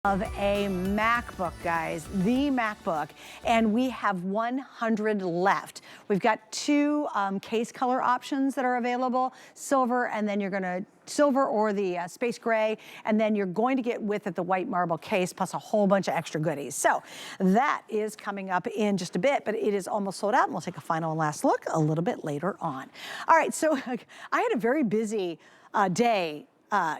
Of a MacBook, guys, the MacBook, and we have 100 left. We've got two case color options that are available, silver, and then you're gonna silver or the space gray, and then you're going to get with it the white marble case plus a whole bunch of extra goodies. So that is coming up in just a bit, but it is almost sold out, and we'll take a final and last look a little bit later on. All right, so I had a very busy day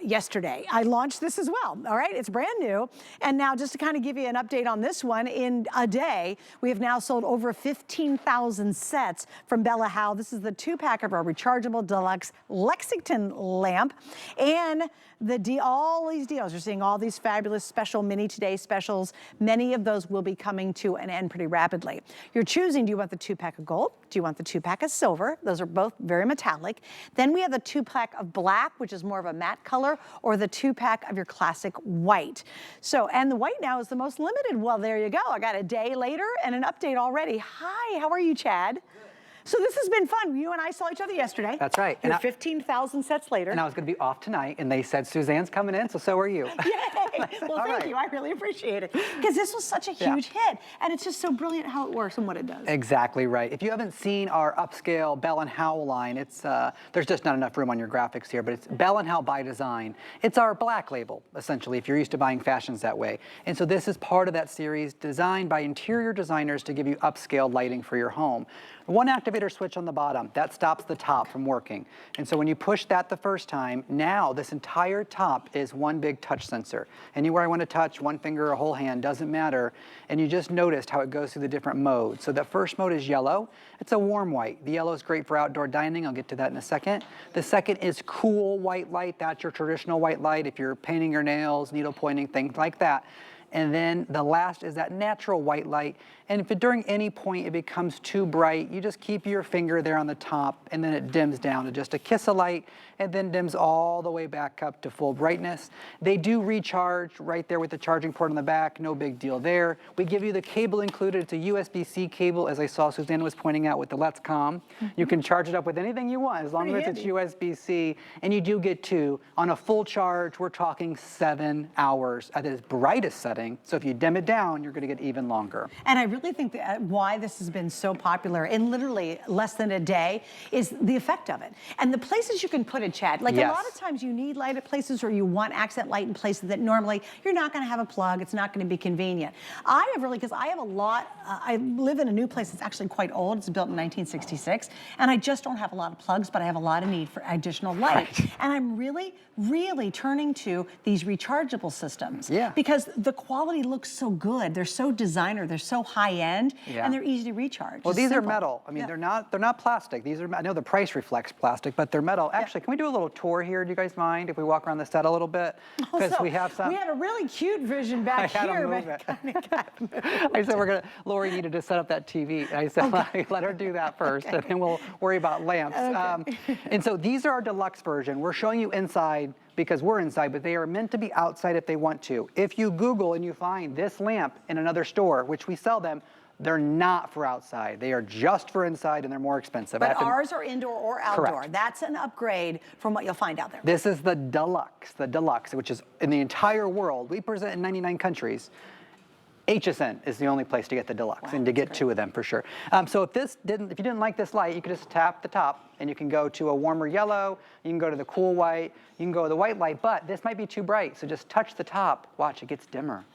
yesterday. I launched this as well, all right? It's brand new. And now just to kind of give you an update on this one, in a day, we have now sold over 15,000 sets from Bella Howell. This is the 2-pack of our Rechargeable Deluxe Lexington lamp. And all these deals, you're seeing all these fabulous special mini today specials. Many of those will be coming to an end pretty rapidly. You're choosing, do you want the 2-pack of gold? Do you want the 2-pack of silver? Those are both very metallic. Then we have the 2-pack of black, which is more of a matte color, or the 2-pack of your classic white. So, and the white now is the most limited. Well, there you go. I got a day later and an update already. Hi, how are you, Chad? Good. So this has been fun. You and I saw each other yesterday. That's right. You're 15,000 sets later. And I was going to be off tonight, and they said Suzanne's coming in, so are you. Yay! Well, thank you. I really appreciate it. Because this was such a huge hit, and it's just so brilliant how it works and what it does. Exactly right. If you haven't seen our upscale Bell & Howell line, it's there's just not enough room on your graphics here, but it's Bell & Howell by design. It's our black label, essentially, if you're used to buying fashions that way. And so this is part of that series designed by interior designers to give you upscale lighting for your home. One activator switch on the bottom, that stops the top from working. And so when you push that the first time, now this entire top is one big touch sensor. Anywhere I want to touch, one finger or a whole hand, doesn't matter. And you just noticed how it goes through the different modes. So the first mode is yellow. It's a warm white. The yellow is great for outdoor dining. I'll get to that in a second. The second is cool white light. That's your traditional white light if you're painting your nails, needle pointing, things like that. And then the last is that natural white light. And if during any point it becomes too bright, you just keep your finger there on the top, and then it dims down to just a kiss of light, and then dims all the way back up to full brightness. They do recharge right there with the charging port on the back, no big deal there. We give you the cable included. It's a USB-C cable, as I saw Suzanne was pointing out with the Let's Com. You can charge it up with anything you want, as long as it's USB-C, and you do get two. On a full charge, we're talking 7 hours at its brightest setting. So if you dim it down, you're going to get even longer. And I really think that why this has been so popular in literally less than a day is the effect of it. And the places you can put it, Chad, like a lot of times you need light at places, or you want accent light in places that normally you're not going to have a plug. It's not going to be convenient. I have really, because I have a lot, I live in a new place that's actually quite old. It's built in 1966. And I just don't have a lot of plugs, but I have a lot of need for additional light. Right. And I'm really, really turning to these rechargeable systems. Yeah. Because the quality looks so good. They're so designer. They're so high end, and they're easy to recharge. Well, these are metal. I mean, they're not plastic. These are, I know the price reflects plastic, but they're metal. Actually, can we do a little tour here? Do you guys mind if we walk around the set a little bit? Because we have some. We had a really cute vision back here, but I said Lori needed to set up that TV. And I said, let her do that first, and then we'll worry about lamps. And so these are our deluxe version. We're showing you inside because we're inside, but they are meant to be outside if they want to. If you Google and you find this lamp in another store, which we sell them, they're not for outside. They are just for inside, and they're more expensive. But ours are indoor or outdoor. Correct. That's an upgrade from what you'll find out there. This is the Deluxe, which is in the entire world. We present in 99 countries. HSN is the only place to get the Deluxe, and to get two of them for sure. So if you didn't like this light, you could just tap the top, and you can go to a warmer yellow, you can go to the cool white, you can go to the white light, but this might be too bright, so just touch the top, watch, it gets dimmer.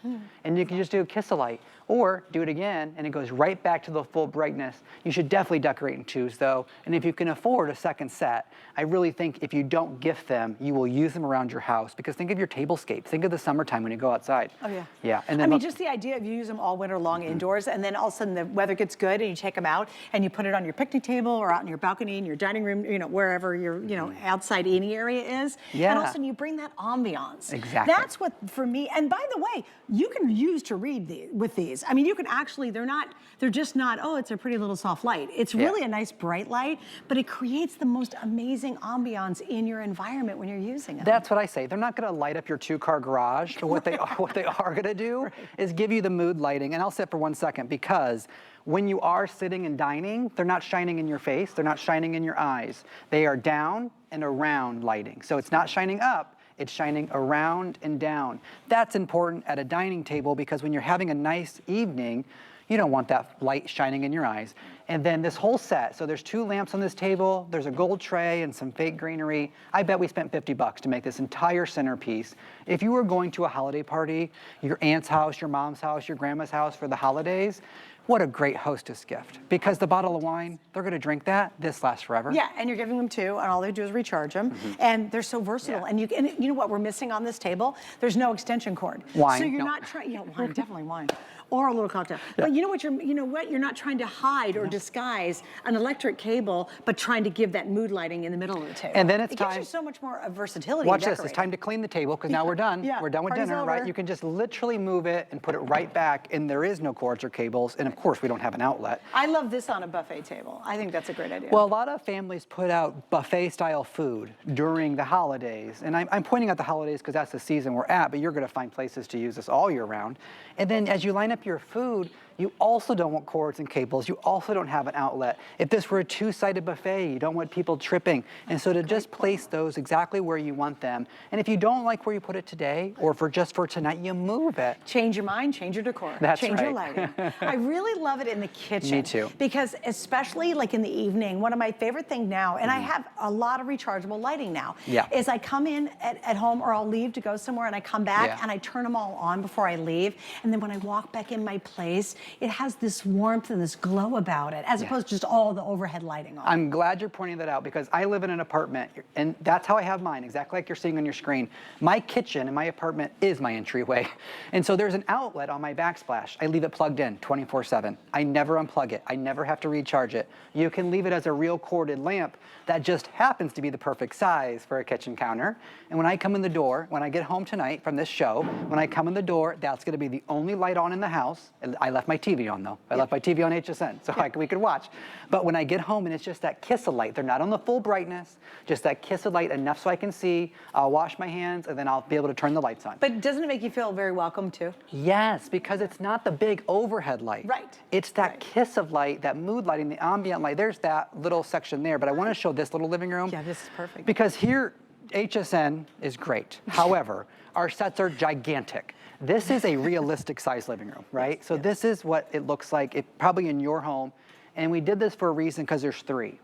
And you can just do a kiss of light, or do it again, and it goes right back to the full brightness. You should definitely decorate in twos though, and if you can afford a second set, I really think if you don't gift them, you will use them around your house, because think of your tablescape, think of the summertime when you go outside. Oh yeah. Yeah. And then I mean, just the idea of you use them all winter long indoors, and then all of a sudden the weather gets good, and you take them out, and you put it on your picnic table, or out in your balcony, in your dining room, you know, wherever your, outside eating area is. Yeah. And all of a sudden you bring that ambiance. Exactly. That's what, for me, and by the way, you can use to read with these. I mean, you can actually, they're just not, oh, it's a pretty little soft light. It's really a nice bright light, but it creates the most amazing ambiance in your environment when you're using it. That's what I say. They're not going to light up your 2-car garage, but what they are going to do is give you the mood lighting. And I'll sit for 1 second, because when you are sitting and dining, they're not shining in your face, they're not shining in your eyes. They are down and around lighting. So it's not shining up, It's shining around and down. That's important at a dining table because when you're having a nice evening, you don't want that light shining in your eyes. And then this whole set, so there's 2 lamps on this table, there's a gold tray and some fake greenery. I bet we spent $50 to make this entire centerpiece. If you were going to a holiday party, your aunt's house, your mom's house, your grandma's house for the holidays, what a great hostess gift. Because the bottle of wine, they're gonna drink that, this lasts forever. Yeah, and you're giving them 2, and all they do is recharge them, and they're so versatile. Yeah. And you know what we're missing on this table? There's no extension cord. Wine, So you're no. not trying, yeah, wine, definitely wine. Or a little cocktail. Yeah. But you know what? You're not trying to hide or disguise an electric cable, but trying to give that mood lighting in the middle of the table. And then it's it time. gives you so much more versatility. Watch in this, it's time to clean the table because now we're done. Yeah, We're done with party's dinner, over. right? You can just literally move it and put it right back, and there is no cords or cables, and of course we don't have an outlet. I love this on a buffet table. I think that's a great idea. Well, a lot of families put out buffet-style food during the holidays, and I'm pointing out the holidays because that's the season we're at, but you're gonna find places to use this all year round. And then as you line up your food, you also don't want cords and cables. You also don't have an outlet. If this were a 2-sided buffet, you don't want people tripping. And so to just place those exactly where you want them. And if you don't like where you put it today, or just for tonight, you move it. Change your mind, change your decor, That's change your right. lighting. I really love it in the kitchen. Me too. Because especially like in the evening, one of my favorite things now, and I have a lot of rechargeable lighting now, Yeah. is I come in at home or I'll leave to go somewhere and I come back Yeah. and I turn them all on before I leave. And then when I walk back in my place, it has this warmth and this glow about it, as opposed to just all the overhead lighting on. I'm glad you're pointing that out because I live in an apartment and that's how I have mine, exactly like you're seeing on your screen. My kitchen in my apartment is my entryway. And so there's an outlet on my backsplash. I leave it plugged in 24/7. I never unplug it. I never have to recharge it. You can leave it as a real corded lamp that just happens to be the perfect size for a kitchen counter. And when I come in the door, when I get home tonight from this show, when I come in the door, that's gonna be the only light on in the house. I left my TV on though. I left my TV on HSN so we could watch. But when I get home and it's just that kiss of light, they're not on the full brightness, just that kiss of light enough so I can see, I'll wash my hands and then I'll be able to turn the lights on. But doesn't it make you feel very welcome too? Yes, because it's not the big overhead light. Right. It's that kiss of light, that mood lighting, the ambient light. There's that little section there, but I want to show this little living room. Yeah, this is perfect. Because here, HSN is great. However, our sets are gigantic. This is a realistic size living room, right? So this is what it looks like, probably in your home. And we did this for a reason because there's 3.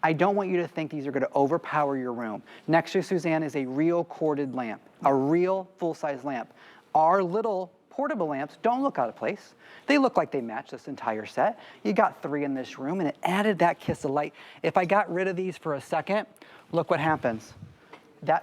I don't want you to think these are going to overpower your room. Next to Suzanne is a real corded lamp, a real full-size lamp. Our little portable lamps don't look out of place. They look like they match this entire set. You got 3 in this room and it added that kiss of light. If I got rid of these for a second, look what happens.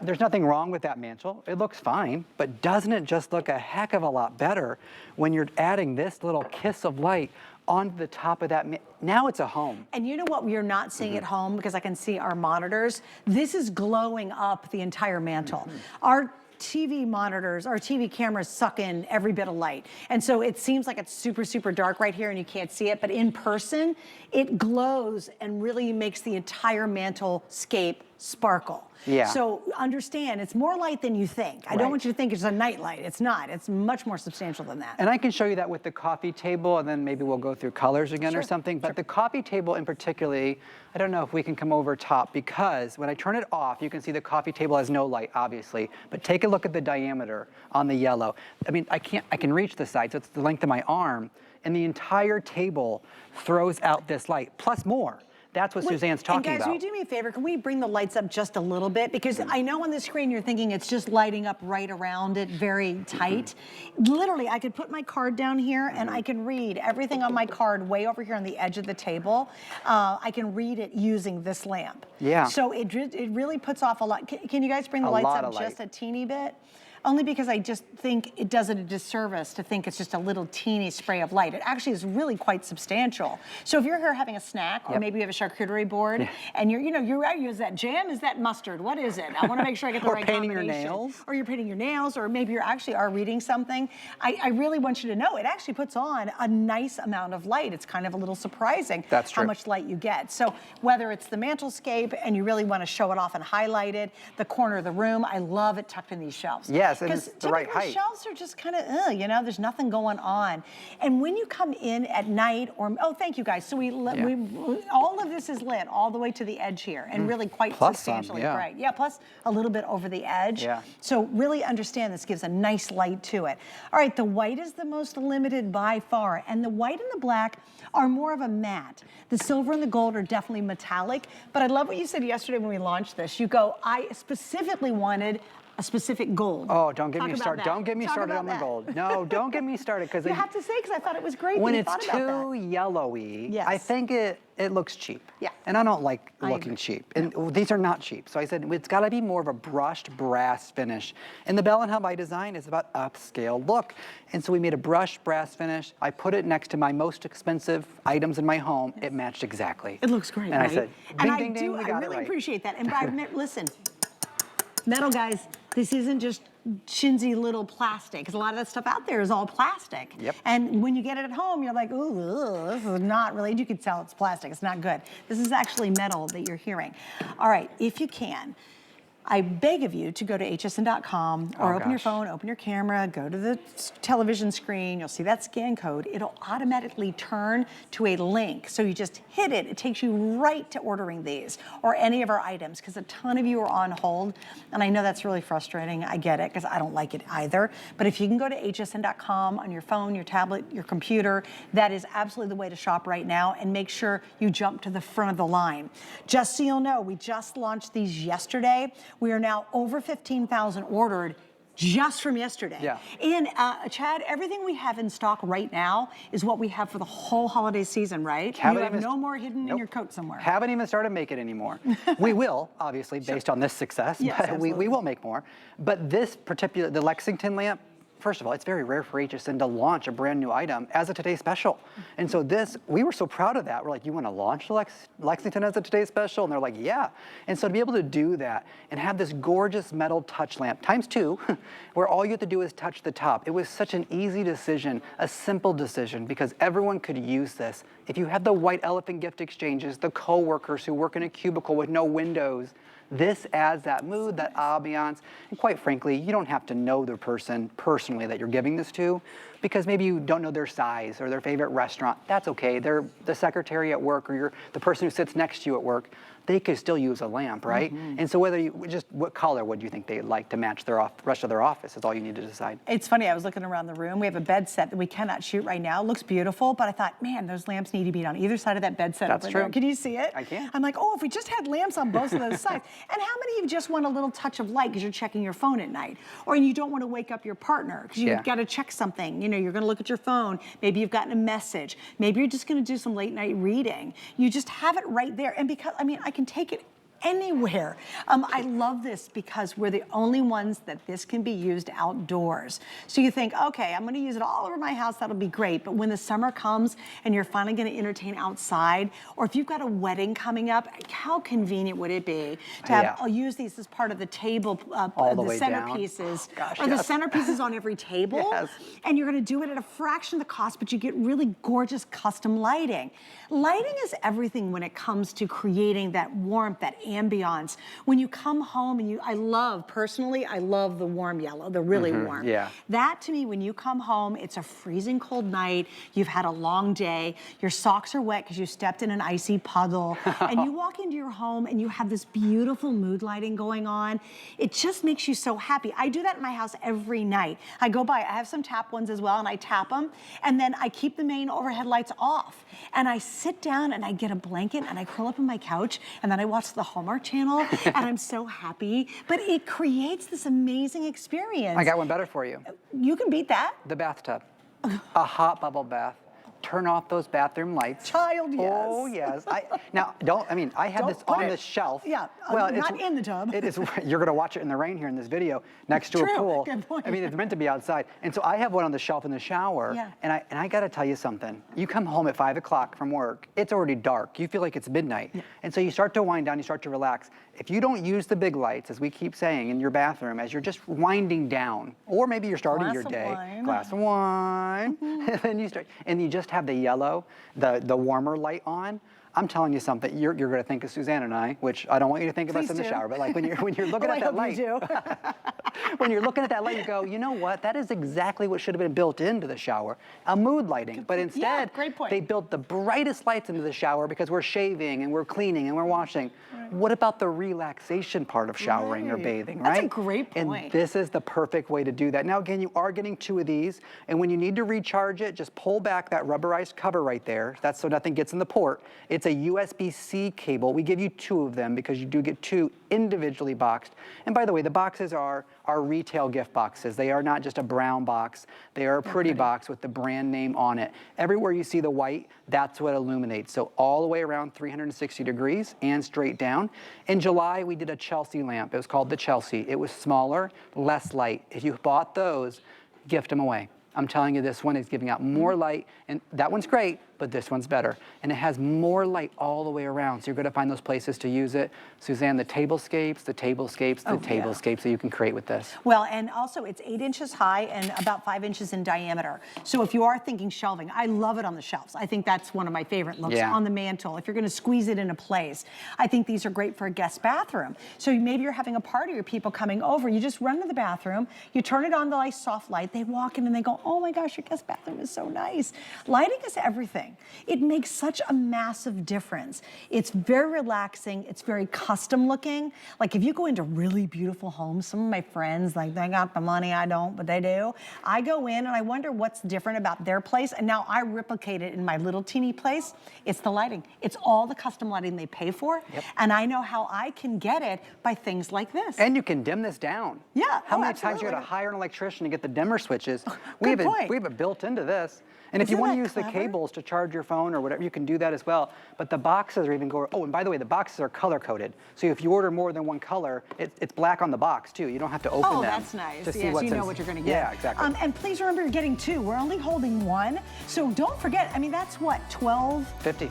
There's nothing wrong with that mantle. It looks fine, but doesn't it just look a heck of a lot better when you're adding this little kiss of light onto the top of that? Now it's a home. And you know what you're not seeing at home, because I can see our monitors? This is glowing up the entire mantle. Our TV monitors, our TV cameras suck in every bit of light. And so it seems like it's super, super dark right here and you can't see it, but in person, it glows and really makes the entire mantle scape sparkle. Yeah. So understand, it's more light than you think. I don't want you to think it's a night light. It's not. It's much more substantial than that. And I can show you that with the coffee table, and then maybe we'll go through colors again or something. But the coffee table in particular, I don't know if we can come over top, because when I turn it off, you can see the coffee table has no light, obviously. But take a look at the diameter on the yellow. I mean, I can reach the side, so it's the length of my arm, and the entire table throws out this light, plus more. That's what Suzanne's talking about. And guys, will you do me a favor? Can we bring the lights up just a little bit? Because I know on the screen you're thinking it's just lighting up right around it, very tight. Literally, I could put my card down here and I can read everything on my card way over here on the edge of the table. I can read it using this lamp. Yeah. So it really puts off a lot. Can you guys bring the lights up just a teeny bit? Only because I just think it does it a disservice to think it's just a little teeny spray of light. It actually is really quite substantial. So if you're here having a snack, or maybe you have a charcuterie board, and you're is that jam? Is that mustard? What is it? I want to make sure I get the right combination. Or painting your nails. Or you're painting your nails, or maybe you actually are reading something. I really want you to know it actually puts on a nice amount of light. It's kind of a little surprising how much light you get. So whether it's the mantelscape and you really want to show it off and highlight it, the corner of the room, I love it tucked in these shelves. Yes. Yes, and it's the right height. The shelves are just kind of, you know, there's nothing going on. And when you come in at night, or oh, thank you guys. So we all of this is lit all the way to the edge here, and really quite substantially bright. Yeah, plus a little bit over the edge. Yeah. So really understand this gives a nice light to it. All right, the white is the most limited by far, and the white and the black are more of a matte. The silver and the gold are definitely metallic, but I love what you said yesterday when we launched this. You go, I specifically wanted a specific gold. Oh, don't get me started. Don't get me started on the gold. No, don't get me started, because you have to say, because I thought it was great. When it's too yellowy, I think it looks cheap. Yeah. And I don't like looking cheap. And these are not cheap. So I said it's got to be more of a brushed brass finish. And the Bell & Howell by design is about upscale look. And so we made a brushed brass finish. I put it next to my most expensive items in my home. It matched exactly. It looks great, and right? I said, ding, ding, ding, we got it right. I really appreciate that. And listen, metal guys, this isn't just chintzy little plastic, because a lot of that stuff out there is all plastic. Yep. And when you get it at home, you're like, ooh, this is not really, you can tell it's plastic, it's not good. This is actually metal that you're hearing. All right, if you can, I beg of you to go to hsn.com or open your phone, open your camera, go to the television screen, you'll see that scan code. It'll automatically turn to a link. So you just hit it, it takes you right to ordering these or any of our items, because a ton of you are on hold. And I know that's really frustrating, I get it, because I don't like it either. But if you can go to hsn.com on your phone, your tablet, your computer, that is absolutely the way to shop right now, and make sure you jump to the front of the line. Just so you'll know, we just launched these yesterday. We are now over 15,000 ordered just from yesterday. Yeah. And Chad, everything we have in stock right now is what we have for the whole holiday season, right? You have no more hidden in your coat somewhere. Haven't even started making it anymore. We will, obviously, based on this success. Yes, but we will make more. But this particular, the Lexington lamp, first of all, it's very rare for HSN to launch a brand new item as a Today Special. And so this, we were so proud of that. We're like, you want to launch Lexington as a Today Special? And they're like, yeah. And so to be able to do that and have this gorgeous metal touch lamp, ×2, where all you have to do is touch the top. It was such an easy decision, a simple decision, because everyone could use this. If you have the white elephant gift exchanges, the co-workers who work in a cubicle with no windows, this adds that mood, that ambiance, and quite frankly, you don't have to know the person personally that you're giving this to, because maybe you don't know their size or their favorite restaurant. That's okay. They're the secretary at work, or the person who sits next to you at work. They could still use a lamp, right? And so whether you what color would you think they'd like to match their rest of their office is all you need to decide. It's funny, I was looking around the room. We have a bed set that we cannot shoot right now. It looks beautiful, but I thought, man, those lamps need to be on either side of that bed set. That's true. There. Can you see it? I can. I'm like, oh, if we just had lamps on both of those sides. And how many of you just want a little touch of light because you're checking your phone at night? Or you don't want to wake up your partner because you've got to check something. You know, you're going to look at your phone. Maybe you've gotten a message. Maybe you're just going to do some late night reading. You just have it right there. And because, I mean, I can take it anywhere. I love this because we're the only ones that this can be used outdoors. So you think, okay, I'm gonna use it all over my house, that'll be great. But when the summer comes and you're finally gonna entertain outside, or if you've got a wedding coming up, how convenient would it be to have, I'll use these as part of the table, the centerpieces, or the centerpieces on every table. And you're gonna do it at a fraction of the cost, but you get really gorgeous custom lighting. Lighting is everything when it comes to creating that warmth, that ambiance. When you come home and I love the warm yellow, the really warm. That to me, when you come home, it's a freezing cold night, you've had a long day, your socks are wet because you stepped in an icy puddle, and you walk into your home and you have this beautiful mood lighting going on. It just makes you so happy. I do that in my house every night. I go by, I have some tap ones as well, and I tap them, and then I keep the main overhead lights off. And I sit down and I get a blanket and I curl up on my couch, and then I watch the Hallmark Channel, and I'm so happy. But it creates this amazing experience. I got one better for you. You can beat that. The bathtub. A hot bubble bath. Turn off those bathroom lights. Child, yes. Oh, yes. I had this on the shelf. Yeah, well, not in the tub. It is. You're going to watch it in the rain here in this video next to a pool. Good point. I mean, it's meant to be outside. And so I have one on the shelf in the shower. And I got to tell you something. You come home at 5 o'clock from work, it's already dark. You feel like it's midnight. And so you start to wind down, you start to relax. If you don't use the big lights, as we keep saying, in your bathroom, as you're just winding down, or maybe you're starting your day, glass of wine, and then you start, and you just have the yellow, the warmer light on, I'm telling you something, you're going to think of Suzanne and I, which I don't want you to think of us in the shower, but like when you're looking at that light, when you're looking at that light, you go, you know what? That is exactly what should have been built into the shower, a mood lighting. But instead, they built the brightest lights into the shower because we're shaving and we're cleaning and we're washing. Right. What about the relaxation part of showering or bathing, right? That's a great point. And this is the perfect way to do that. Now, again, you are getting 2 of these, and when you need to recharge it, just pull back that rubberized cover right there. That's so nothing gets in the port. It's a USB-C cable. We give you 2 of them because you do get 2 individually boxed. And by the way, the boxes are our retail gift boxes. They are not just a brown box. They are a pretty box with the brand name on it. Everywhere you see the white, that's what illuminates. So all the way around 360 degrees and straight down. In July, we did a Chelsea lamp. It was called the Chelsea. It was smaller, less light. If you bought those, gift them away. I'm telling you, this one is giving out more light, and that one's great, but this one's better. And it has more light all the way around, so you're gonna find those places to use it. Suzanne, the tablescapes that you can create with this. Well, and also it's 8 inches high and about 5 inches in diameter. So if you are thinking shelving, I love it on the shelves. I think that's one of my favorite looks on the mantle. If you're gonna squeeze it into place, I think these are great for a guest bathroom. So maybe you're having a party or people coming over, you just run to the bathroom, you turn it on the nice soft light, they walk in and they go, oh my gosh, your guest bathroom is so nice. Lighting is everything. It makes such a massive difference. It's very relaxing, it's very custom looking. Like if you go into really beautiful homes, some of my friends, like they got the money, I don't, but they do. I go in and I wonder what's different about their place, and now I replicate it in my little teeny place. It's the lighting. It's all the custom lighting they pay for, and I know how I can get it by things like this. And you can dim this down. Yeah, How many times you got to hire an electrician to get the dimmer switches? We have it built into this. And if you want to use the cables to charge your phone or whatever, you can do that as well. But the boxes are even oh, and by the way, the boxes are color coded. So if you order more than one color, it's black on the box too. You don't have to open them. Oh, that's nice. To see so you know what you're going to get. Yeah, exactly. And please remember, you're getting 2. We're only holding 1. So don't forget, I mean, that's what, $12.50?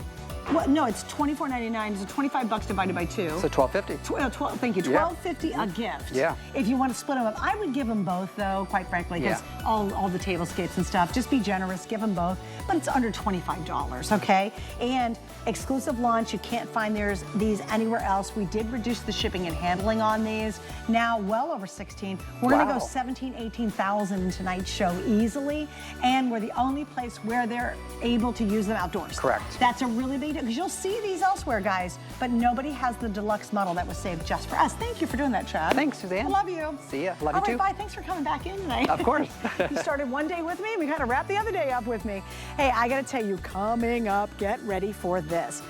Well, no, it's $24.99. So $25 divided by 2. So $12.50. Thank you. $12.50 a gift. Yeah. If you want to split them up, I would give them both, though, quite frankly, because all the tablescapes and stuff. Just be generous, give them both. But it's under $25, okay? And exclusive launch, you can't find these anywhere else. We did reduce the shipping and handling on these. Now, well over 16. We're going to go 17, 18,000 in tonight's show easily. And we're the only place where they're able to use them outdoors. Correct. That's a really big deal, because you'll see these elsewhere, guys, but nobody has the deluxe model that was saved just for us. Thank you for doing that, Chad. Thanks, Suzanne. I love you. See ya. Love you too. All right, bye. Thanks for coming back in tonight. Of course. You started one day with me, and we kind of wrapped the other day up with me. Hey, I got to tell you, coming up, get ready for this.